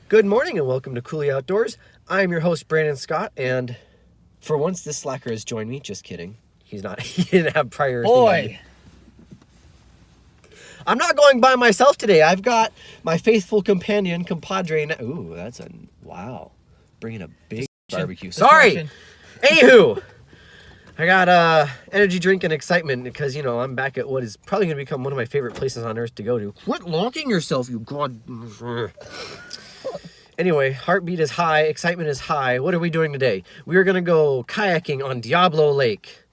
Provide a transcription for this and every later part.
Good morning and welcome to Cooley Outdoors. I'm your host, Brandon Scott, and for once this slacker has joined me. Just kidding. He's not. He didn't have prior. Boy! I'm not going by myself today. I've got my faithful companion, compadre. Ooh, that's a wow. Bringing a big barbecue. Sorry. Anywho, I got energy drink and excitement because, you know, I'm back at what is probably going to become one of my favorite places on earth to go to. Quit locking yourself, you god. Anyway, heartbeat is high, excitement is high. What are we doing today? We are going to go kayaking on Diablo Lake.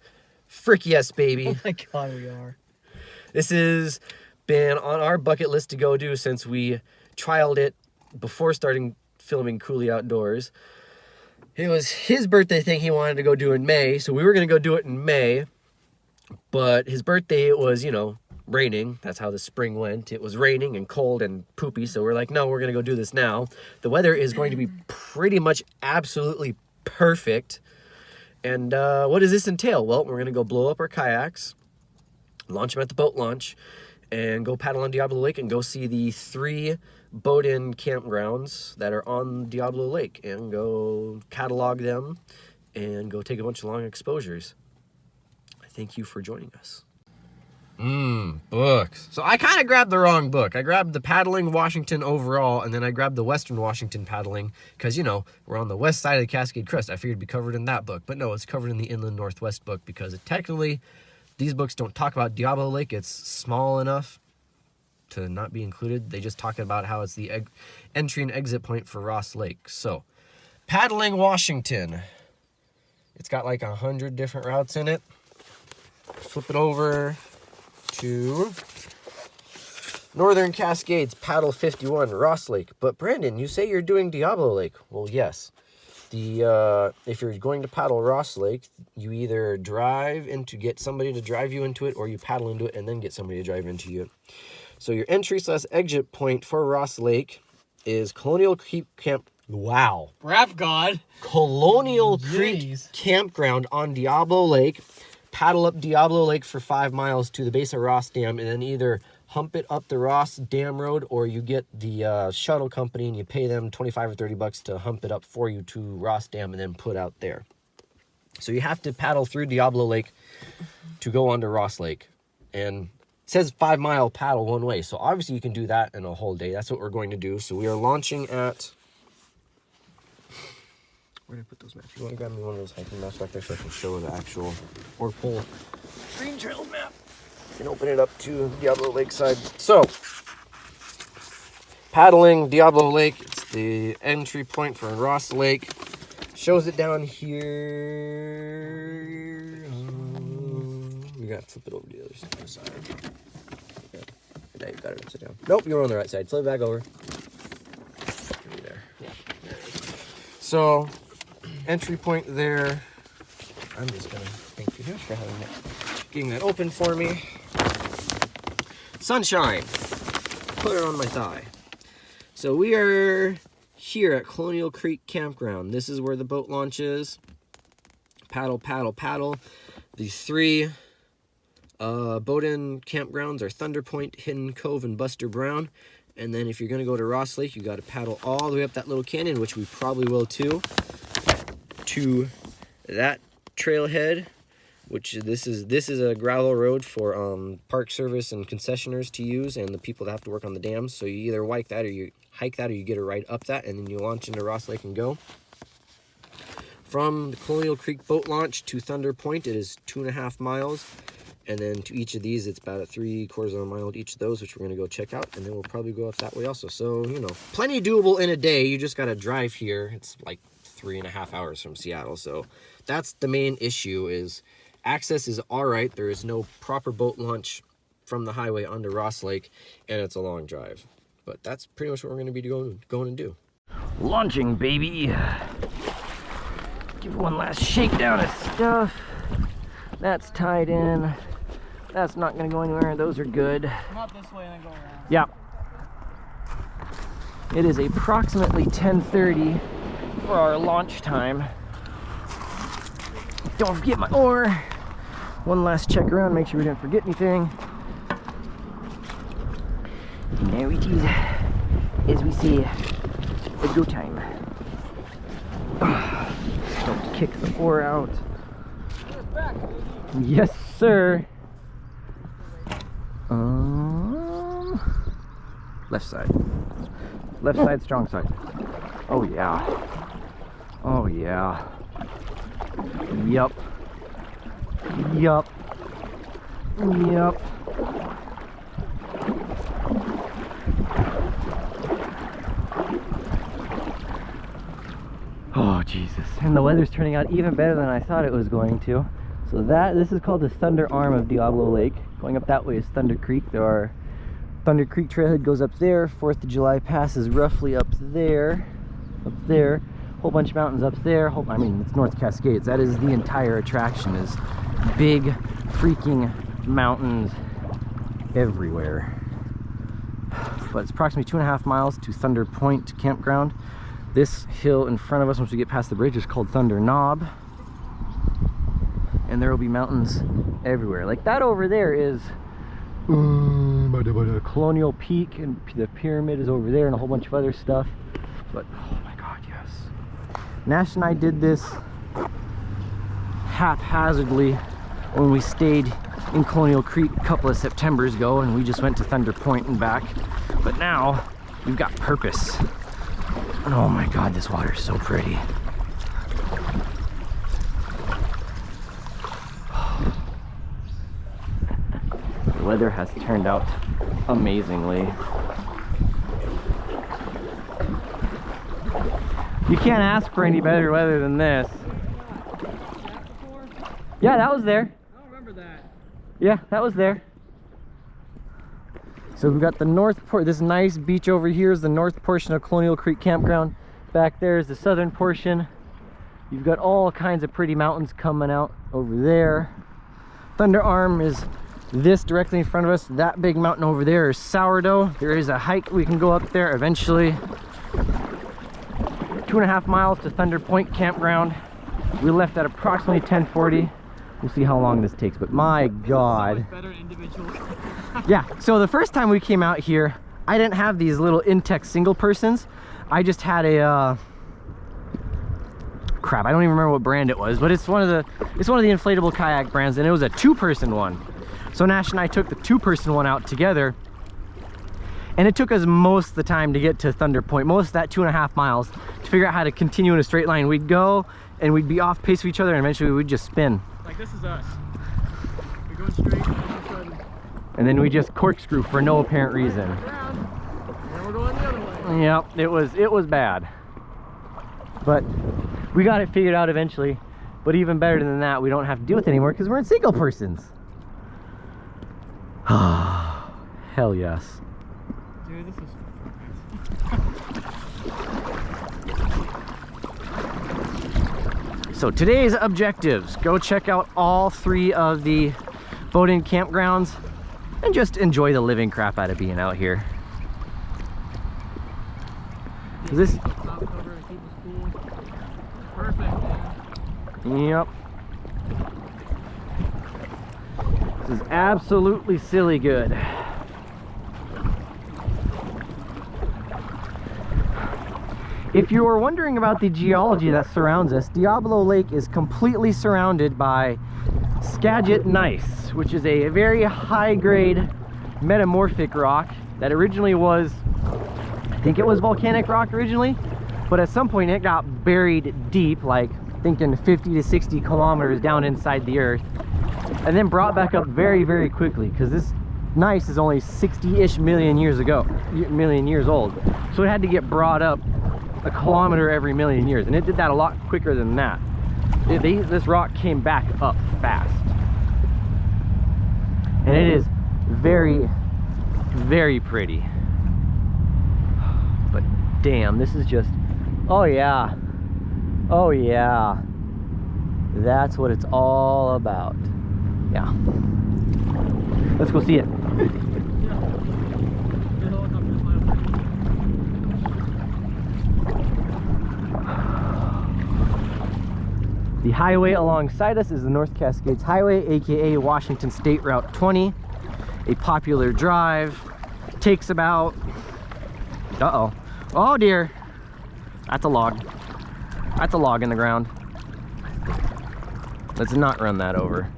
Frick yes, baby. Oh my god, we are. This has been on our bucket list to go do since we trialed it before starting filming Cooley Outdoors. It was his birthday thing he wanted to go do in May, so we were going to go do it in May. But his birthday was, you know, raining. That's how the spring went. It was raining and cold and poopy, so we're like, no, we're going to go do this now. The weather is going to be pretty much absolutely perfect. And what does this entail? Well, we're going to go blow up our kayaks, launch them at the boat launch, and go paddle on Diablo Lake and go see the 3 boat-in campgrounds that are on Diablo Lake and go catalog them and go take a bunch of long exposures. Thank you for joining us. Books. So I kind of grabbed the wrong book. I grabbed the Paddling Washington overall, and then I grabbed the Western Washington Paddling because, you know, we're on the west side of the Cascade Crest. I figured it'd be covered in that book. But no, it's covered in the Inland Northwest book because technically these books don't talk about Diablo Lake. It's small enough to not be included. They just talk about how it's the entry and exit point for Ross Lake. So, Paddling Washington. It's got like 100 different routes in it. Flip it over to Northern Cascades, Paddle 51, Ross Lake. But Brandon, you say you're doing Diablo Lake. Well, yes. If you're going to paddle Ross Lake, you either drive in to get somebody to drive you into it, or you paddle into it and then get somebody to drive into you. So your entry/exit point for Ross Lake is Colonial Creek Camp. Wow. Rap God. Colonial Creek Campground on Diablo Lake. Paddle up Diablo Lake for 5 miles to the base of Ross Dam, and then either hump it up the Ross Dam Road, or you get the shuttle company and you pay them $25 or $30 to hump it up for you to Ross Dam and then put out there. So you have to paddle through Diablo Lake to go onto Ross Lake. And it says 5 mile paddle one way. So obviously you can do that in a whole day. That's what we're going to do. So we are launching at... Where did I put those maps? You want to grab me one of those hiking maps back there so I can show the actual, or pull Green Trails map and open it up to Diablo Lake side. So, paddling Diablo Lake, it's the entry point for Ross Lake. Shows it down here. We got to flip it over to the other side. Okay. Now you've got it upside down. Nope, you were on the right side. Flip it back over. There. Yeah. So, entry point there. I'm just gonna thank you for getting that open for me. Sunshine. Put it on my thigh. So we are here at Colonial Creek Campground. This is where the boat launch is. Paddle, paddle, paddle. The 3 boat-in campgrounds are Thunder Point, Hidden Cove, and Buster Brown. And then if you're gonna go to Ross Lake, you got to paddle all the way up that little canyon, which we probably will too, to that trailhead, which this is a gravel road for Park Service and concessioners to use, and the people that have to work on the dams. So you either hike that or you get a ride up that, and then you launch into Ross Lake and go. From the Colonial Creek boat launch to Thunder Point, it is 2.5 miles. And then to each of these, it's about 3/4 of a mile to each of those, which we're going to go check out. And then we'll probably go up that way also. So, you know, plenty doable in a day. You just got to drive here. It's like 3.5 hours from Seattle. So that's the main issue, is access is all right. There is no proper boat launch from the highway onto Ross Lake, and it's a long drive. But that's pretty much what we're going to be going and do. Launching, baby. Give one last shakedown of stuff. That's tied in. That's not going to go anywhere. Those are good. Not this way and then go around. Yeah. It is approximately 10:30 for our launch time. Don't forget my oar. One last check around, make sure we didn't forget anything. There it is, as we see. It's go time. Don't kick the oar out. Yes, sir. Left side. Left side, strong side. Oh yeah. Oh yeah. Yup. Yup. Yup. Oh Jesus. And the weather's turning out even better than I thought it was going to. So this is called the Thunder Arm of Diablo Lake. Going up that way is Thunder Creek. Thunder Creek trailhead goes up there. 4th of July Pass is roughly up there. Up there. Whole bunch of mountains up there. I mean, it's North Cascades. That is the entire attraction, is big freaking mountains everywhere. But it's approximately 2.5 miles to Thunder Point Campground. This hill in front of us, once we get past the bridge, is called Thunder Knob. And there will be mountains everywhere. Like that over there is Colonial Peak, and the pyramid is over there, and a whole bunch of other stuff. But oh my god, yes. Nash and I did this haphazardly when we stayed in Colonial Creek a couple of Septembers ago, and we just went to Thunder Point and back. But now we've got purpose. And oh my god, this water is so pretty. The weather has turned out amazingly. You can't ask for any better weather than this. Yeah, that was there. I don't remember that. Yeah, that was there. So we've got the north port. This nice beach over here is the north portion of Colonial Creek Campground. Back there is the southern portion. You've got all kinds of pretty mountains coming out over there. Thunder Arm is this directly in front of us. That big mountain over there is Sourdough. There is a hike we can go up there eventually. 2.5 miles to Thunder Point Campground. We left at approximately 10:40. We'll see how long this takes, but my god. So much better individual. Yeah, so the first time we came out here, I didn't have these little Intex single persons. I just had a crap, I don't even remember what brand it was, but it's one of the inflatable kayak brands, and it was a 2-person one. So Nash and I took the 2-person one out together, and it took us most of the time to get to Thunder Point, most of that 2.5 miles, to figure out how to continue in a straight line. We'd go and we'd be off pace with each other, and eventually we'd just spin. Like this is us. We're going straight, and all of a sudden, and then we just corkscrew for no apparent reason. Around, and we're going the other way. Yep, it was bad. But we got it figured out eventually. But even better than that, we don't have to deal with it anymore because we're in single persons. Hell yes. Dude, this is So today's objectives: go check out all 3 of the boating campgrounds and just enjoy the living crap out of being out here. This perfect, man. Yep. This is absolutely silly good. If you were wondering about the geology that surrounds us, Diablo Lake is completely surrounded by Skagit gneiss, which is a very high-grade metamorphic rock that originally was, I think it was volcanic rock originally, but at some point it got buried deep, like thinking 50 to 60 kilometers down inside the earth, and then brought back up very, very quickly, because this gneiss is only 60-ish million years old. So it had to get brought up a kilometer every million years, and it did that a lot quicker than that. This rock came back up fast, and it is very, very pretty. But damn, this is just, oh yeah, oh yeah, that's what it's all about. Yeah, let's go see it. The highway alongside us is the North Cascades Highway, aka Washington State Route 20, a popular drive. Takes about, oh dear, That's a log. That's a log in the ground. Let's not run that over.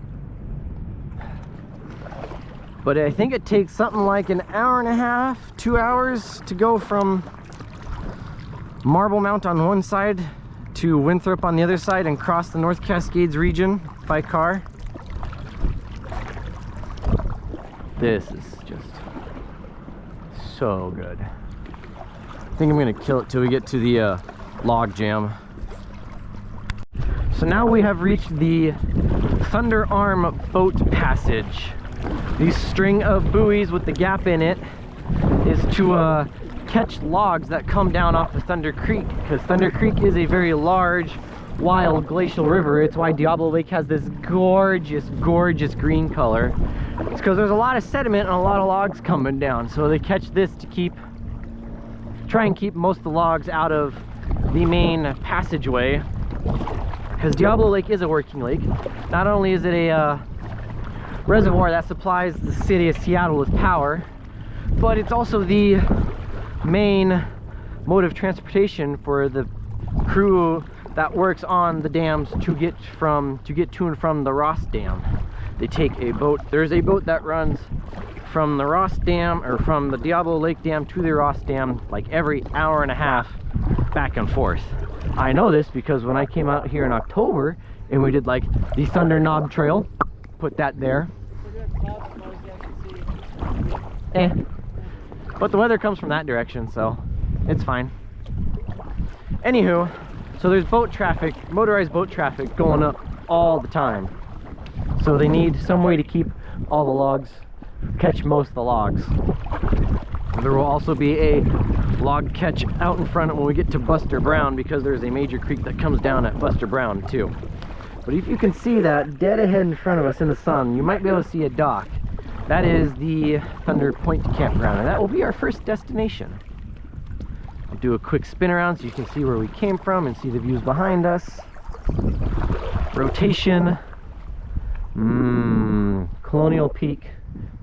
But I think it takes something like an hour and a half, 2 hours to go from Marble Mount on one side to Winthrop on the other side and cross the North Cascades region by car. This is just so good. I think I'm gonna kill it till we get to the log jam. So now we have reached the Thunder Arm Boat Passage. These string of buoys with the gap in it is to catch logs that come down off of Thunder Creek, because Thunder Creek is a very large, wild glacial river. It's why Diablo Lake has this gorgeous, gorgeous green color. It's because there's a lot of sediment and a lot of logs coming down. So they catch this to try and keep most of the logs out of the main passageway. Because Diablo Lake is a working lake. Not only is it a reservoir that supplies the city of Seattle with power, but it's also the main mode of transportation for the crew that works on the dams to get to and from the Ross Dam. They take a boat. There's a boat that runs from the Ross Dam, or from the Diablo Lake Dam to the Ross Dam, like every hour and a half back and forth. I know this because when I came out here in October and we did like the Thunder Knob Trail, put that there. But the weather comes from that direction, so it's fine. Anywho, so there's boat traffic, motorized boat traffic going up all the time. So they need some way to keep all the logs, catch most of the logs. There will also be a log catch out in front when we get to Buster Brown, because there's a major creek that comes down at Buster Brown too. But if you can see that dead ahead in front of us in the sun, you might be able to see a dock. That is the Thunder Point Campground, and that will be our first destination. I'll do a quick spin around so you can see where we came from and see the views behind us. Rotation. Colonial Peak,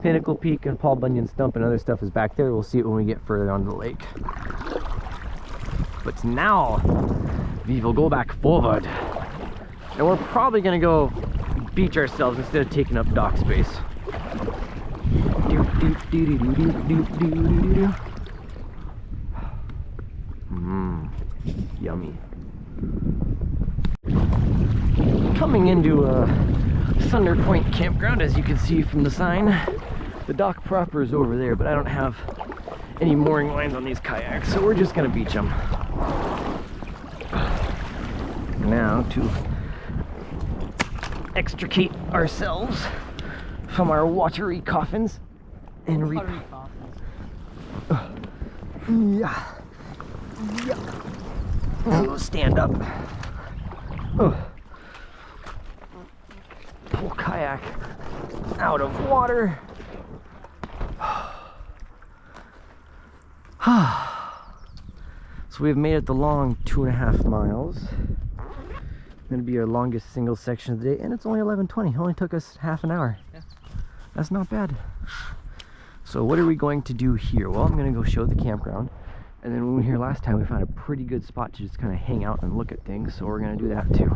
Pinnacle Peak, and Paul Bunyan Stump and other stuff is back there. We'll see it when we get further onto the lake. But now we will go back forward, and we're probably gonna go beach ourselves instead of taking up dock space. Yummy. Coming into Thunder Point Campground, as you can see from the sign. The dock proper is over there, but I don't have any mooring lines on these kayaks, so we're just gonna beach them. Now to extricate ourselves from our watery coffins and stand up. Pull kayak out of water. So we've made it the long 2.5 miles. Gonna be our longest single section of the day, and it's only 11:20. It only took us half an hour. Yeah. That's not bad. So what are we going to do here? Well, I'm gonna go show the campground, and then when we were here last time, we found a pretty good spot to just kind of hang out and look at things, so we're gonna do that too.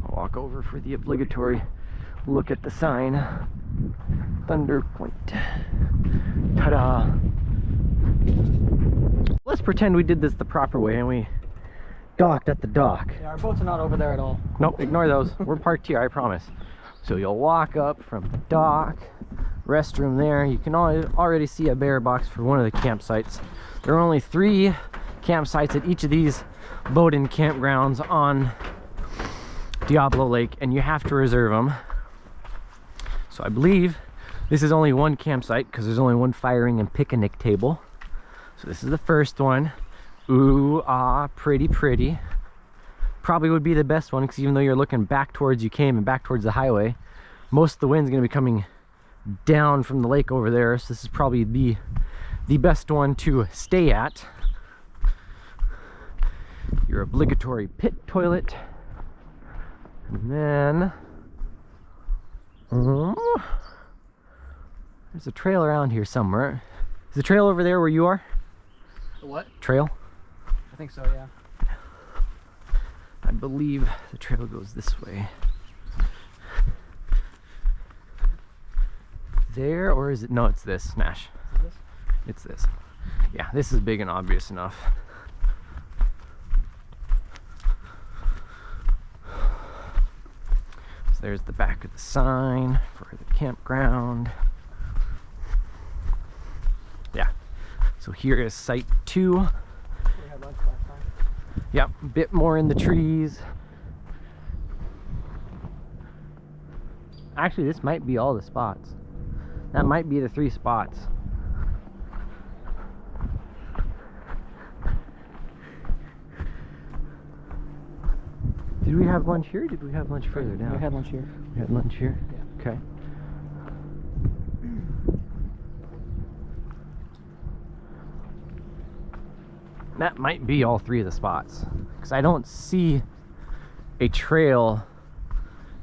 I'll walk over for the obligatory look at the sign. Thunder Point. Ta-da! Let's pretend we did this the proper way and we docked at the dock. Yeah, our boats are not over there at all. Nope, ignore those. We're parked here, I promise. So you'll walk up from the dock, restroom there. You can already see a bear box for one of the campsites. There are only 3 campsites at each of these boat and campgrounds on Diablo Lake, and you have to reserve them. So I believe this is only one campsite because there's only one firing and picnic table. So this is the first one. Ooh, ah, pretty, pretty. Probably would be the best one, because even though you're looking back towards you came and back towards the highway, most of the wind's going to be coming down from the lake over there. So this is probably the best one to stay at. Your obligatory pit toilet. And then there's a trail around here somewhere. the trail over there where you are? The what? Trail? I think so, yeah. I believe the trail goes this way. There, or is it? No, it's this, Smash. Is this? It's this. Yeah, this is big and obvious enough. So there's the back of the sign for the campground. Yeah, so here is site 2. We had lunch last time. Yep, a bit more in the trees. Actually, this might be all the spots. That might be the 3 spots. Did we have lunch here or did we have lunch further down? We had lunch here. We had lunch here? Yeah. Okay. That might be all 3 of the spots, because I don't see a trail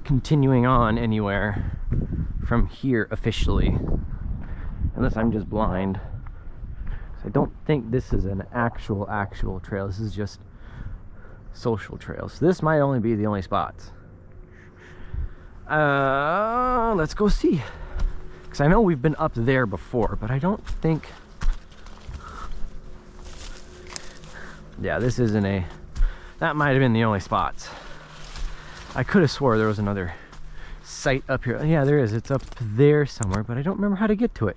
continuing on anywhere from here officially, unless I'm just blind. So I don't think this is an actual trail. This is just social trails. So this might only be the only spots. Let's go see, because I know we've been up there before, but I don't think, yeah, this isn't a, that might have been the only spots. I could have swore there was another site up here. Yeah, there is. It's up there somewhere, but I don't remember how to get to it.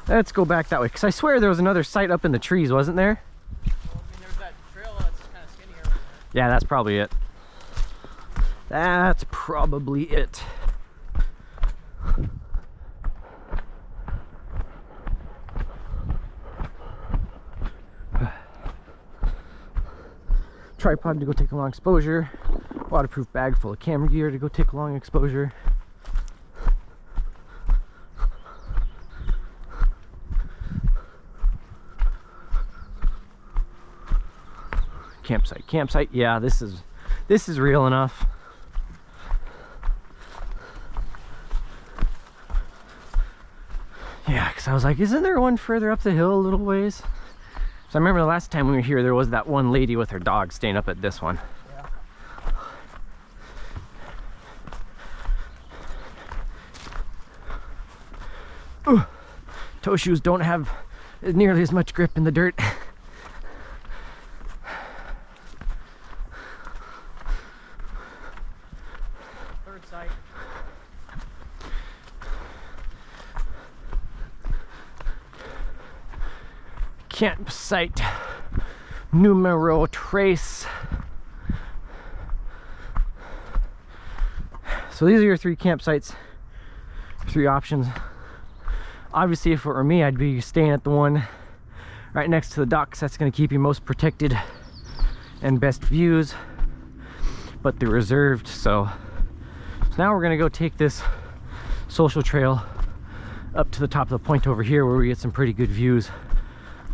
Let's go back that way, because I swear there was another site up in the trees, wasn't there? Well, I mean, there's that trail that's kind of skinny over there. Yeah, that's probably it. That's probably it. Tripod to go take a long exposure. Waterproof bag full of camera gear to go take a long exposure. Campsite. Yeah, this is real enough. Yeah, because I was like, isn't there one further up the hill a little ways? So I remember the last time we were here, there was that one lady with her dog staying up at this one. Yeah. Ooh, toe shoes don't have nearly as much grip in the dirt. Third site. Campsite numero tres. So these are your 3 campsites, 3 options. Obviously, if it were me, I'd be staying at the one right next to the docks. That's going to keep you most protected and best views, but they're reserved. So now we're going to go take this social trail up to the top of the point over here, where we get some pretty good views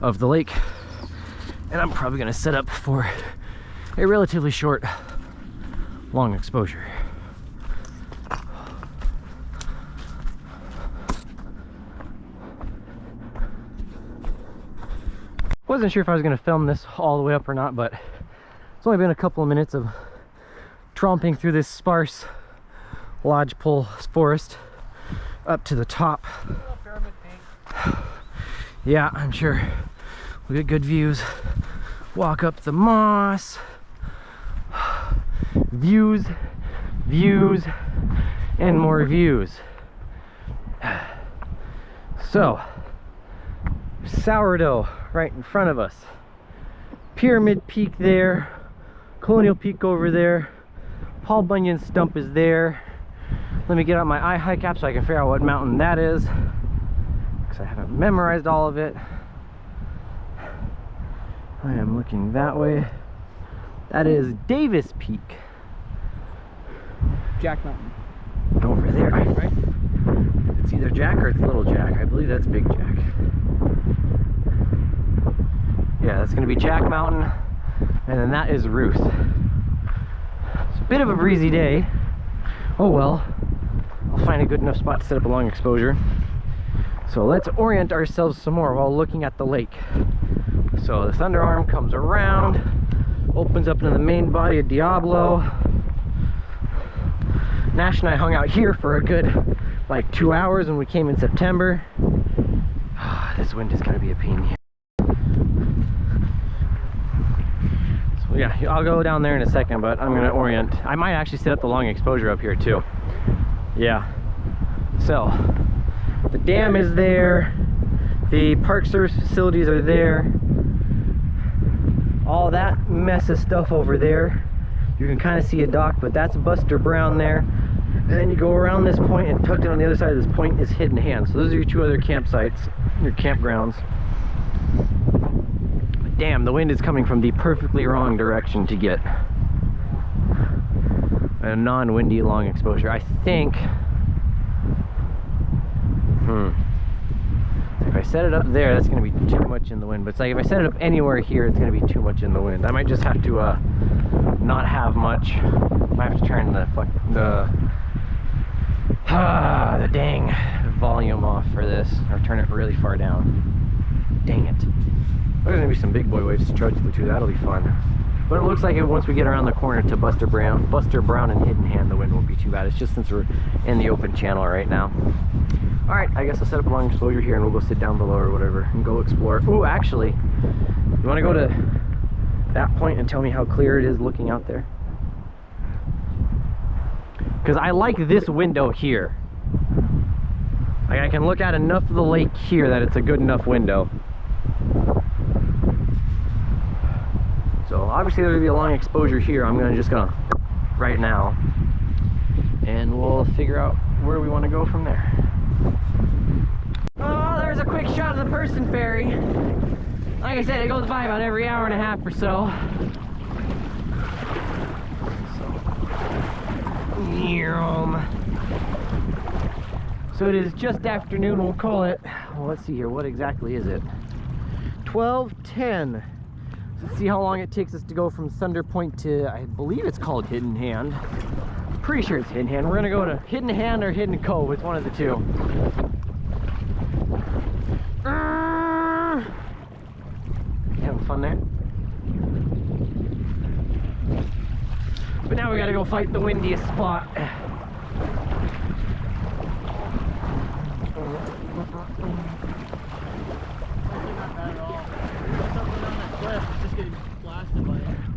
of the lake, and I'm probably going to set up for a relatively short long exposure. Wasn't sure if I was going to film this all the way up or not, but it's only been a couple of minutes of tromping through this sparse lodgepole forest up to the top. Pyramid paint. Yeah, I'm sure we'll get good views. Walk up the moss. Views, and more views. So, sourdough right in front of us. Pyramid Peak there. Colonial Peak over there. Paul Bunyan Stump is there. Let me get out my iHike app so I can figure out what mountain that is, because I haven't memorized all of it. I am looking that way. That is Davis Peak. Jack Mountain. Over there, Right? it's either Jack or it's Little Jack. I believe that's Big Jack. Yeah, that's going to be Jack Mountain, and then that is Ruth. It's a bit of a breezy day. Oh well, I'll find a good enough spot to set up a long exposure. So let's orient ourselves some more while looking at the lake. So the thunder arm comes around, opens up into the main body of Diablo. Nash and I hung out here for a good like 2 hours when we came in September. This wind is gonna be a pain here. So yeah, I'll go down there in a second, but I'm gonna orient. I might actually set up the long exposure up here too. Yeah. So the dam is there. The Park Service facilities are there. All that mess of stuff over there. You can kind of see a dock, but that's Buster Brown there. And then you go around this point, and tucked in on the other side of this point is Hidden Hand. So those are your two other campsites, your campgrounds. But damn, the wind is coming from the perfectly wrong direction to get a non-windy long exposure. I think, if I set it up there, that's going to be too much in the wind. But it's like if I set it up anywhere here, it's going to be too much in the wind. I might just have to not have much. Might have to turn the dang volume off for this, or turn it really far down. Dang it. There's going to be some big boy waves to trudge through too. That'll be fun. But it looks like once we get around the corner to Buster Brown and Hidden Hand, the wind won't be too bad. It's just since we're in the open channel right now. Alright, I guess I'll set up a long exposure here and we'll go sit down below or whatever and go explore. Oh, actually, you want to go to that point and tell me how clear it is looking out there? Because I like this window here. Like, I can look at enough of the lake here that it's a good enough window. So obviously there's going to be a long exposure here. I'm just gonna right now, and we'll figure out where we want to go from there. Oh, there's a quick shot of the Person Ferry. Like I said, it goes by about every hour and a half or so. So it is just afternoon, we'll call it. Well, let's see here, what exactly is it? 12:10. Let's see how long it takes us to go from Thunder Point to, I believe it's called Hidden Hand. Pretty sure it's Hidden Hand. We're gonna go to Hidden Hand or Hidden Cove. It's one of the two. Having fun there? But now we gotta go fight the windiest spot.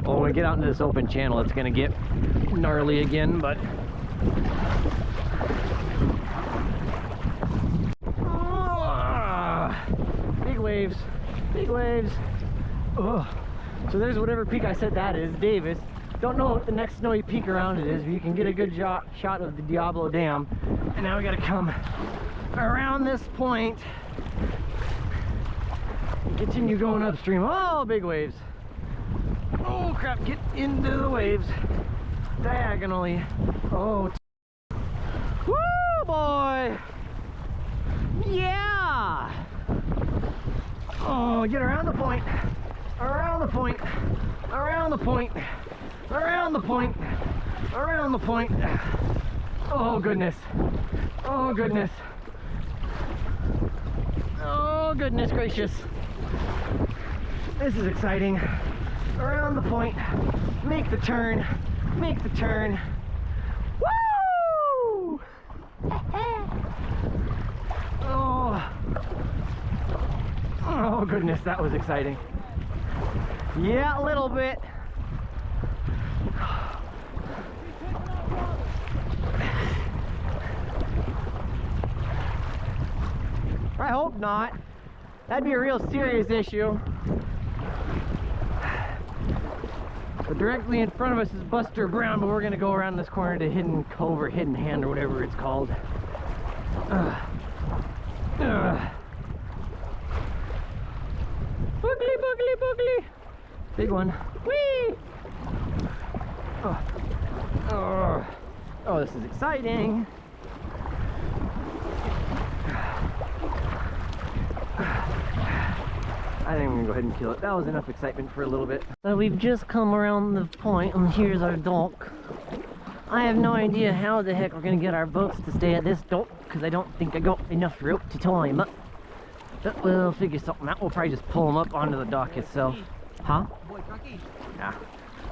Well, when we get out into this open channel, it's gonna get gnarly again, but big waves, big waves. Oh. So there's whatever peak I said that is, Davis. Don't know what the next snowy peak around it is, but you can get a good shot of the Diablo Dam. And now we gotta come around this point and continue going upstream. Oh, big waves. Oh crap, get into the waves diagonally. Oh, woo boy, yeah. Oh, get around the point, around the point, around the point, around the point, around the point. Oh goodness, oh goodness, oh goodness gracious. This is exciting. Around the point, make the turn, make the turn. Woo! Oh goodness, that was exciting. Yeah, a little bit. I hope not. That'd be a real serious issue. So directly in front of us is Buster Brown, but we're gonna go around this corner to Hidden Cove or Hidden Hand or whatever it's called. Boogly, boogly, boogly. Big one. Whee! Oh, this is exciting. I think I'm gonna go ahead and kill it. That was enough excitement for a little bit. So we've just come around the point, and here's our dock. I have no idea how the heck we're gonna get our boats to stay at this dock, because I don't think I got enough rope to tie them up. But we'll figure something out. We'll probably just pull them up onto the dock itself. Huh? Yeah.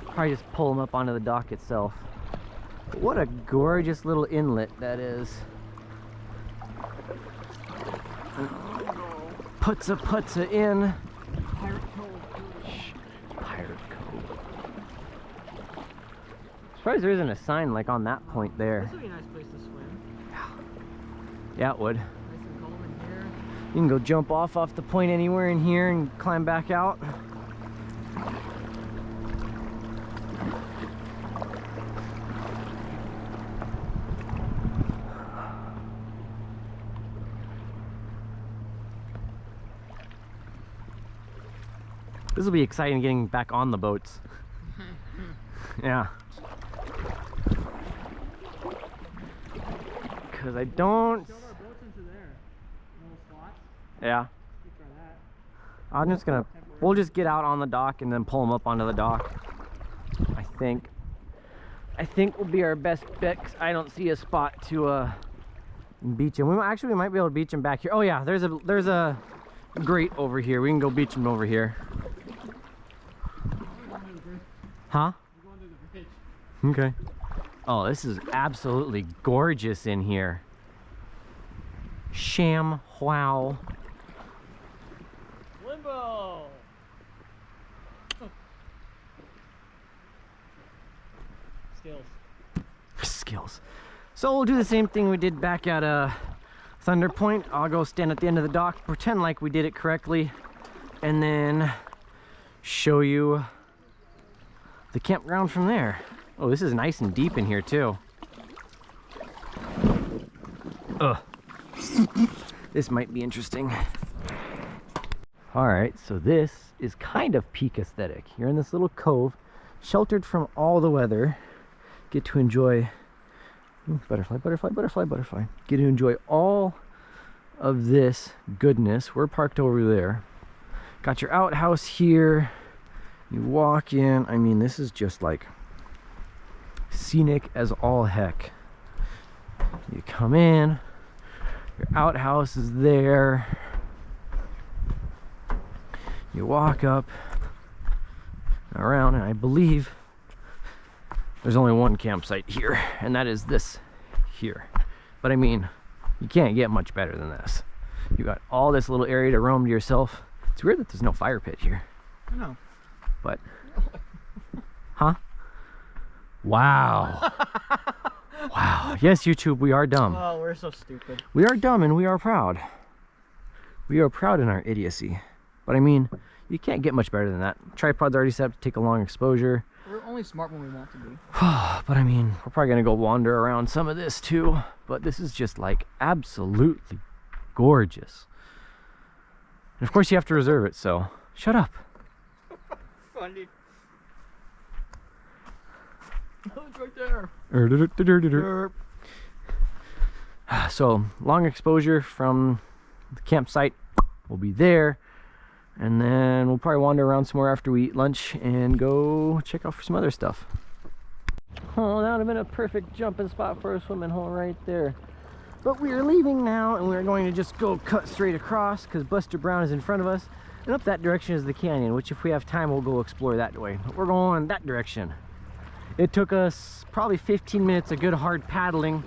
Probably just pull them up onto the dock itself. But what a gorgeous little inlet that is. Putza in. Pirate Cove. Pirate Cove. Surprised there isn't a sign like on that point there. This would be a nice place to swim. Yeah, it would. Nice and calm in here. You can go jump off the point anywhere in here and climb back out. This will be exciting getting back on the boats. Yeah. Because I don't... Shove our boats into there. Little slots. Yeah. We try that. I'm just gonna... We'll just get out on the dock and then pull them up onto the dock. I think will be our best bet, 'cause I don't see a spot to beach them. We might be able to beach them back here. Oh yeah, there's a grate over here. We can go beach them over here. Huh? We're going to the bridge. Okay. Oh, this is absolutely gorgeous in here. Sham wow. Limbo! Skills. So we'll do the same thing we did back at Thunder Point. I'll go stand at the end of the dock, pretend like we did it correctly, and then show you the campground from there. Oh, this is nice and deep in here too. Ugh. This might be interesting. All right, so this is kind of peak aesthetic. You're in this little cove, sheltered from all the weather. Get to enjoy, butterfly, butterfly, butterfly, butterfly. Get to enjoy all of this goodness. We're parked over there. Got your outhouse here. You walk in. I mean, this is just like scenic as all heck. You come in, your outhouse is there. You walk up and around, and I believe there's only one campsite here, and that is this here. But I mean, you can't get much better than this. You got all this little area to roam to yourself. It's weird that there's no fire pit here. I know. But, huh? Wow. Wow. Yes, YouTube, we are dumb. Oh, we're so stupid. We are dumb and we are proud. We are proud in our idiocy. But I mean, you can't get much better than that. Tripod's already set up to take a long exposure. We're only smart when we want to be. But I mean, we're probably gonna go wander around some of this too. But this is just like absolutely gorgeous. And of course you have to reserve it, so shut up. Funny. Oh, it's right there. So long exposure from the campsite will be there, and then we'll probably wander around some more after we eat lunch and go check out for some other stuff. Oh, that would have been a perfect jumping spot for a swimming hole right there. But we are leaving now, and we're going to just go cut straight across because Buster Brown is in front of us, and up that direction is the canyon, which if we have time we'll go explore that way. But we're going that direction. It took us probably 15 minutes of good hard paddling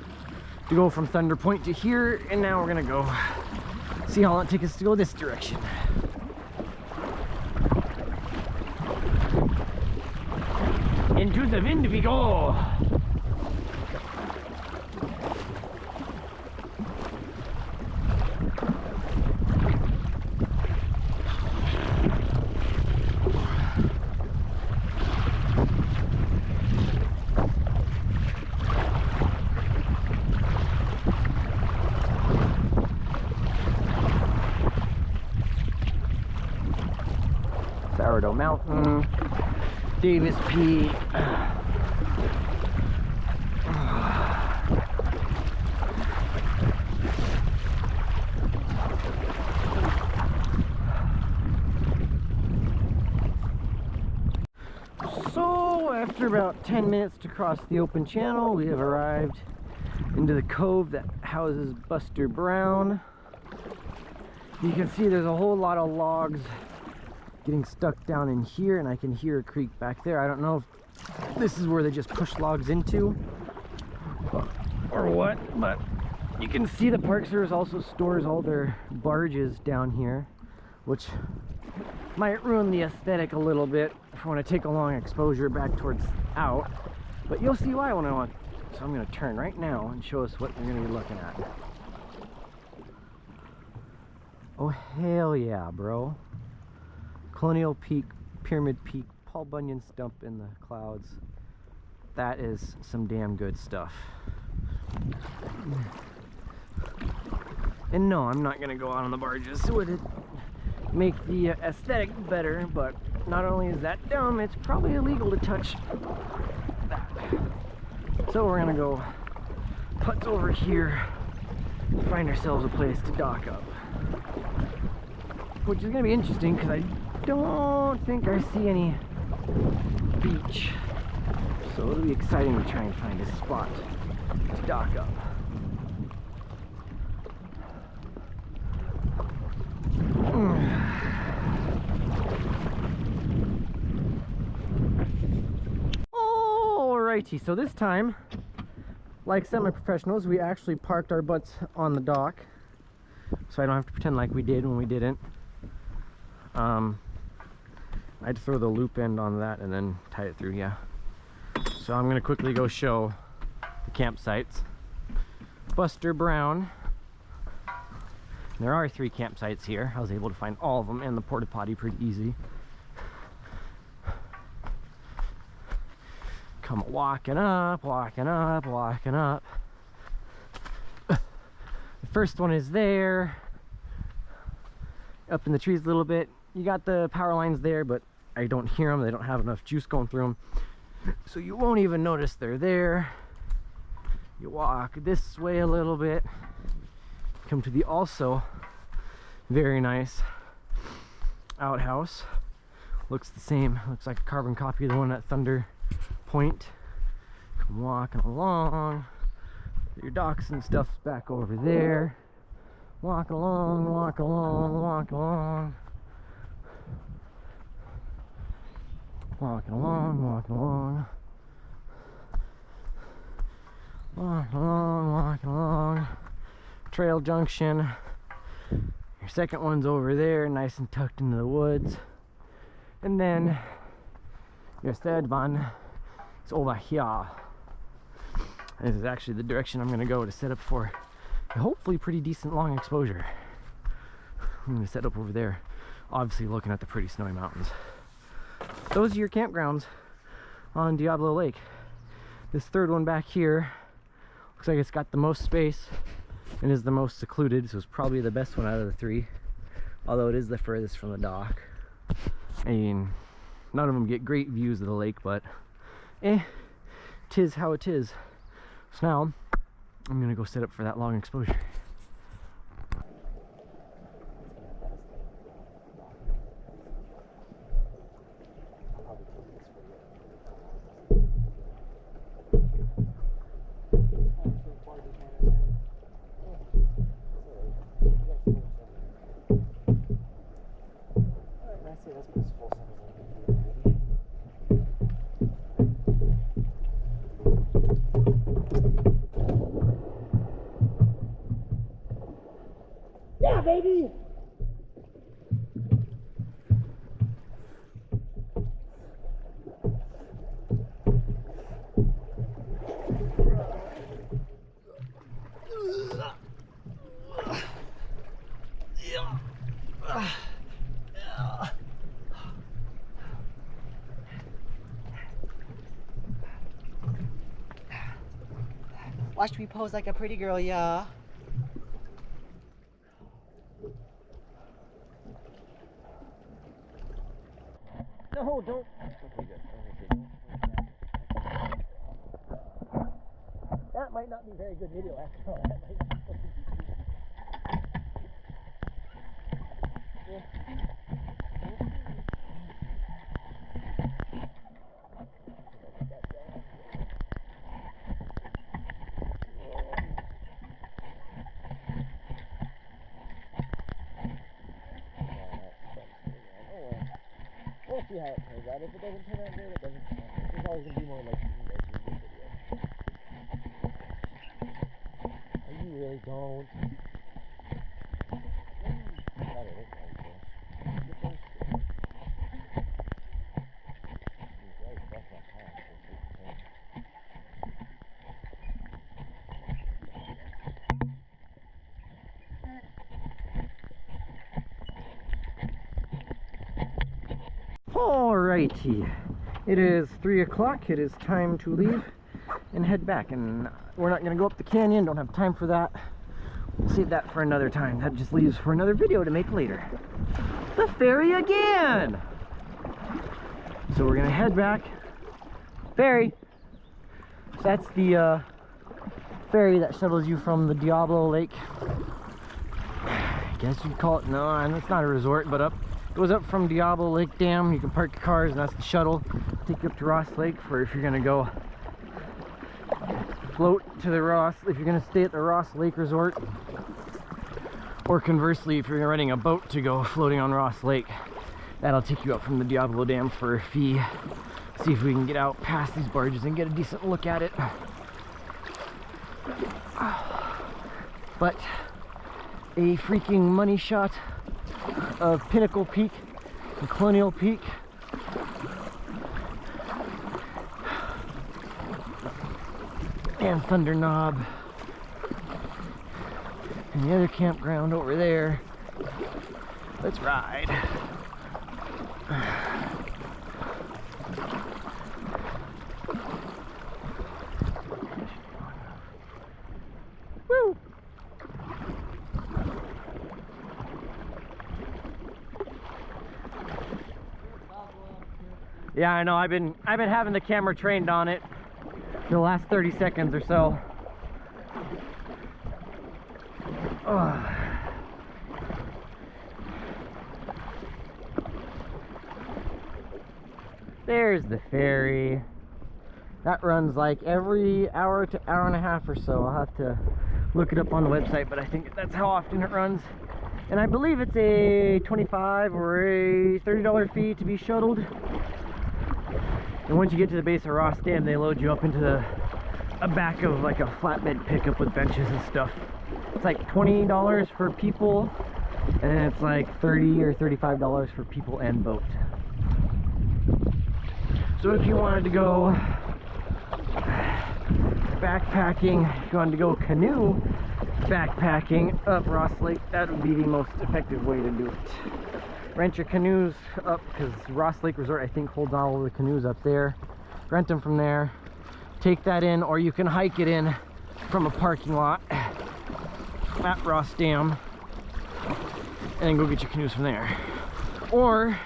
to go from Thunder Point to here, and now we're gonna go see how long it takes us to go this direction. Into the wind we go! Sourdough Mountain, Davis Peak. So after about 10 minutes to cross the open channel. We have arrived into the cove that houses Buster Brown. You can see there's a whole lot of logs getting stuck down in here, and I can hear a creek back there. I don't know if this is where they just push logs into or what, but you can see the Park Service also stores all their barges down here, which might ruin the aesthetic a little bit if I want to take a long exposure back towards out, but you'll see why when I want. So I'm going to turn right now and show us what we're going to be looking at. Oh hell yeah, bro. Colonial Peak, Pyramid Peak, Paul Bunyan Stump in the clouds. That is some damn good stuff. And no, I'm not going to go out on the barges. Would it make the aesthetic better, but not only is that dumb, it's probably illegal to touch that. So we're gonna go putz over here, find ourselves a place to dock up, which is gonna be interesting because I don't think I see any beach, so it'll be exciting to try and find a spot to dock up. Alrighty, so this time, like semi-professionals, we actually parked our butts on the dock, so I don't have to pretend like we did when we didn't. I'd throw the loop end on that and then tie it through, yeah. So I'm gonna quickly go show the campsites. Buster Brown. There are 3 campsites here. I was able to find all of them and the porta potty pretty easy. Come walking up, walking up, walking up. The first one is there, up in the trees a little bit. You got the power lines there, but I don't hear them. They don't have enough juice going through them, so you won't even notice they're there. You walk this way a little bit, come to the also very nice outhouse. Looks the same, looks like a carbon copy of the one at Thunder Point. Come walking along. Your docks and stuff's back over there. Walk along, walk along, walk along. Walking along, walking along. Walking along, walking along. Trail junction. Your second one's over there, nice and tucked into the woods. And then your third one is over here. This is actually the direction I'm going to go to set up for a hopefully pretty decent long exposure. I'm going to set up over there, obviously looking at the pretty snowy mountains. Those are your campgrounds on Diablo Lake. This third one back here looks like it's got the most space and is the most secluded, so it's probably the best one out of the 3, although it is the furthest from the dock. I mean, none of them get great views of the lake, but tis how it is. So now I'm gonna go set up for that long exposure. Yeah, baby! Watch me pose like a pretty girl, yeah. No, don't. Okay, good. Okay, that might not be very good video after all. That might be fucking see how it turns out. If it doesn't turn out great, it doesn't turn out great. There's always going to be more like you can go to in this video. Oh, you really don't. Got it, it's right there. Alrighty, it is 3 o'clock. It is time to leave and head back, and we're not going to go up the canyon. Don't have time for that. We'll save that for another time. That just leaves for another video to make later. The ferry again! So we're going to head back. Ferry! So that's the ferry that shuttles you from the Diablo Lake. I guess you'd call it, no, it's not a resort, but up. It goes up from Diablo Lake Dam. You can park your cars, and that's the shuttle. Take you up to Ross Lake for if you're gonna go float to the Ross, if you're gonna stay at the Ross Lake Resort. Or conversely, if you're renting a boat to go floating on Ross Lake, that'll take you up from the Diablo Dam for a fee. See if we can get out past these barges and get a decent look at it. But a freaking money shot of Pinnacle Peak and Colonial Peak. And Thunder Knob. And the other campground over there. Let's ride. Woo! Yeah, I know. I've been having the camera trained on it the last 30 seconds or so. There's the ferry. That runs like every hour to hour and a half or so. I'll have to look it up on the website, but I think that's how often it runs. And I believe it's a $25 or a $30 fee to be shuttled. And once you get to the base of Ross Dam, they load you up into a back of like a flatbed pickup with benches and stuff. It's like $20 for people, and it's like $30 or $35 for people and boat. So if you wanted to go backpacking, if you wanted to go canoe backpacking up Ross Lake, that would be the most effective way to do it. Rent your canoes up, because Ross Lake Resort I think holds all of the canoes up there. Rent them from there, take that in, or you can hike it in from a parking lot at Ross Dam and then go get your canoes from there. Or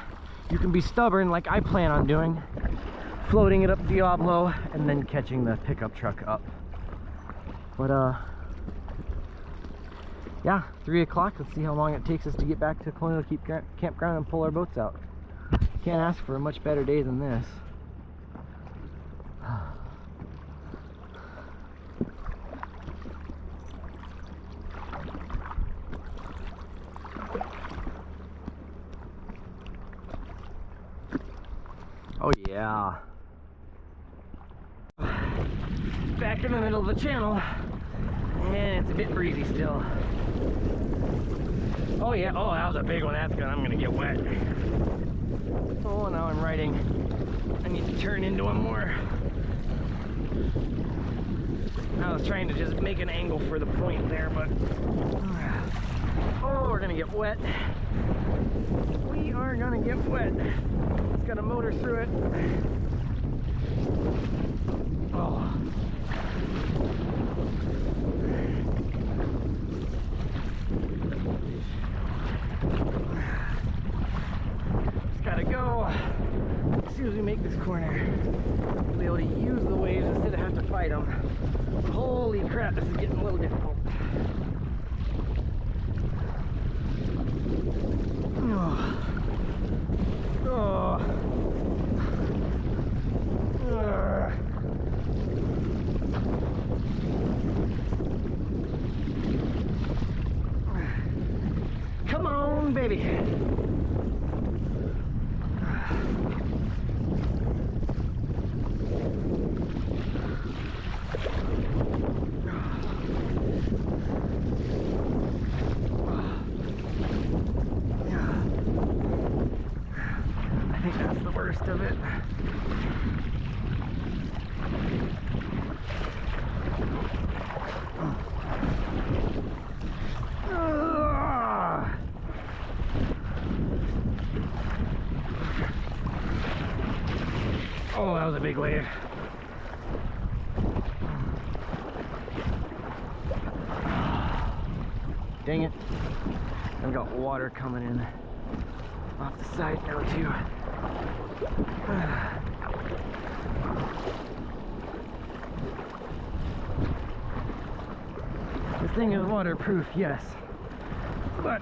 you can be stubborn like I plan on doing, floating it up Diablo and then catching the pickup truck up. But yeah, 3 o'clock. Let's see how long it takes us to get back to Colonial Campground and pull our boats out. Can't ask for a much better day than this. Oh yeah. Back in the middle of the channel, and it's a bit breezy still. Oh yeah, oh that was a big one. That's good. I'm gonna get wet. Oh, now I'm riding. I need to turn into one more. I was trying to just make an angle for the point there, but oh, we're gonna get wet. We are gonna get wet. It's got a motor through it. Oh. Just gotta go. As soon as we make this corner, we'll be able to use the waves instead of have to fight them. Holy crap, this is getting a little difficult. Oh. Oh. Come on, baby. big wave. Dang it. I've got water coming in off the side now too. This thing is waterproof, yes, but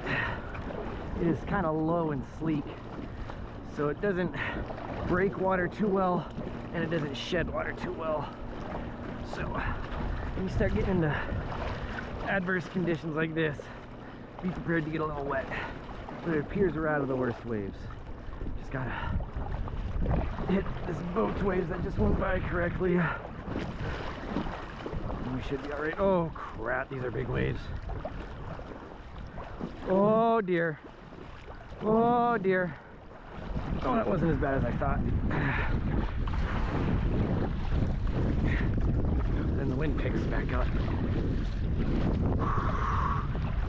it is kind of low and sleek, so it doesn't break water too well and it doesn't shed water too well. So when you start getting into adverse conditions like this, be prepared to get a little wet. But it appears we're out of the worst waves. Just gotta hit this boat's waves that just went by correctly. We should be all right. Oh crap, these are big waves. Oh dear. Oh dear. Oh, that wasn't as bad as I thought. Then the wind picks back up.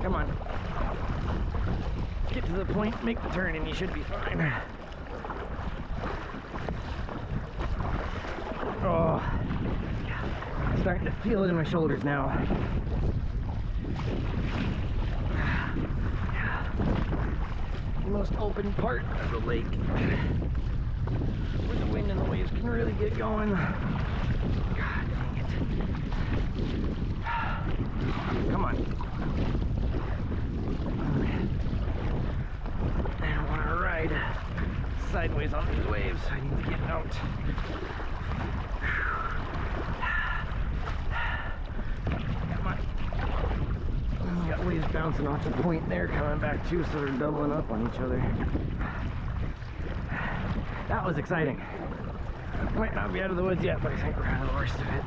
Come on. Get to the point, make the turn, and you should be fine. Oh, starting to feel it in my shoulders now. The most open part of the lake, where the wind and the waves can really get going. God dang it. Come on. I don't want to ride sideways on these waves. I need to get out. Come on. We got waves bouncing off the point there, coming back too, so they're doubling up on each other. That was exciting. Might not be out of the woods yet, but I think we're out of the worst of it.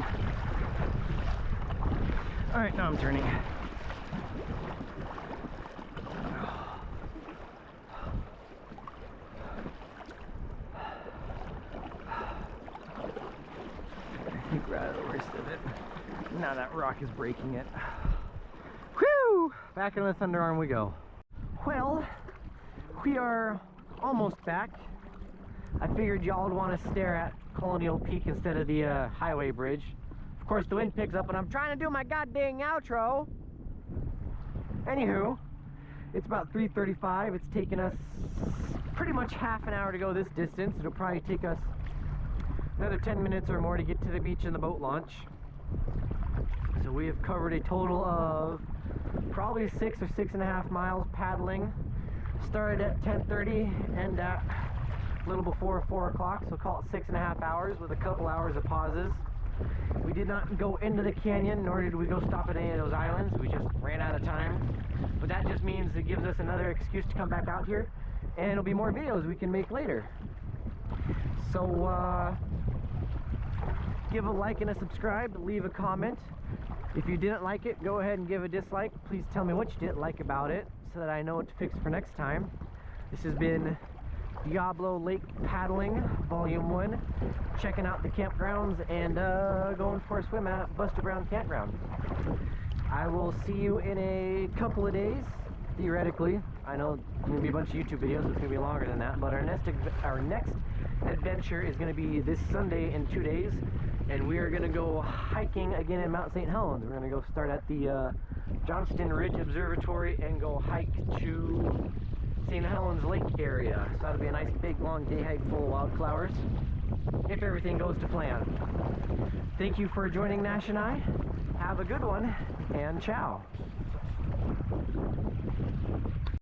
Alright, now I'm turning. I think we're out of the worst of it. Now that rock is breaking it. Whew! Back in the Thunderarm we go. Well, we are almost back. I figured y'all would want to stare at Colonial Peak instead of the highway bridge. Of course, the wind picks up and I'm trying to do my goddamn outro. Anywho, it's about 3:35. It's taken us pretty much half an hour to go this distance. It'll probably take us another 10 minutes or more to get to the beach and the boat launch. So we have covered a total of probably 6 or 6.5 miles paddling. Started at 10:30 and at a little before 4 o'clock, so call it 6.5 hours with a couple hours of pauses. We did not go into the canyon, nor did we go stop at any of those islands. We just ran out of time. But that just means it gives us another excuse to come back out here, and it'll be more videos we can make later. So give a like and a subscribe, leave a comment. If you didn't like it, go ahead and give a dislike. Please tell me what you didn't like about it so that I know what to fix for next time. This has been Diablo Lake Paddling, Volume 1. Checking out the campgrounds and going for a swim at Buster Brown Campground. I will see you in a couple of days, theoretically. I know it's going to be a bunch of YouTube videos, so it's going to be longer than that. But our next adventure is going to be this Sunday in 2 days. And we are going to go hiking again in Mount St. Helens. We're going to go start at the Johnston Ridge Observatory and go hike to St. Helens Lake area. So that'll be a nice big long day hike full of wildflowers, if everything goes to plan. Thank you for joining Nash and I. Have a good one, and ciao.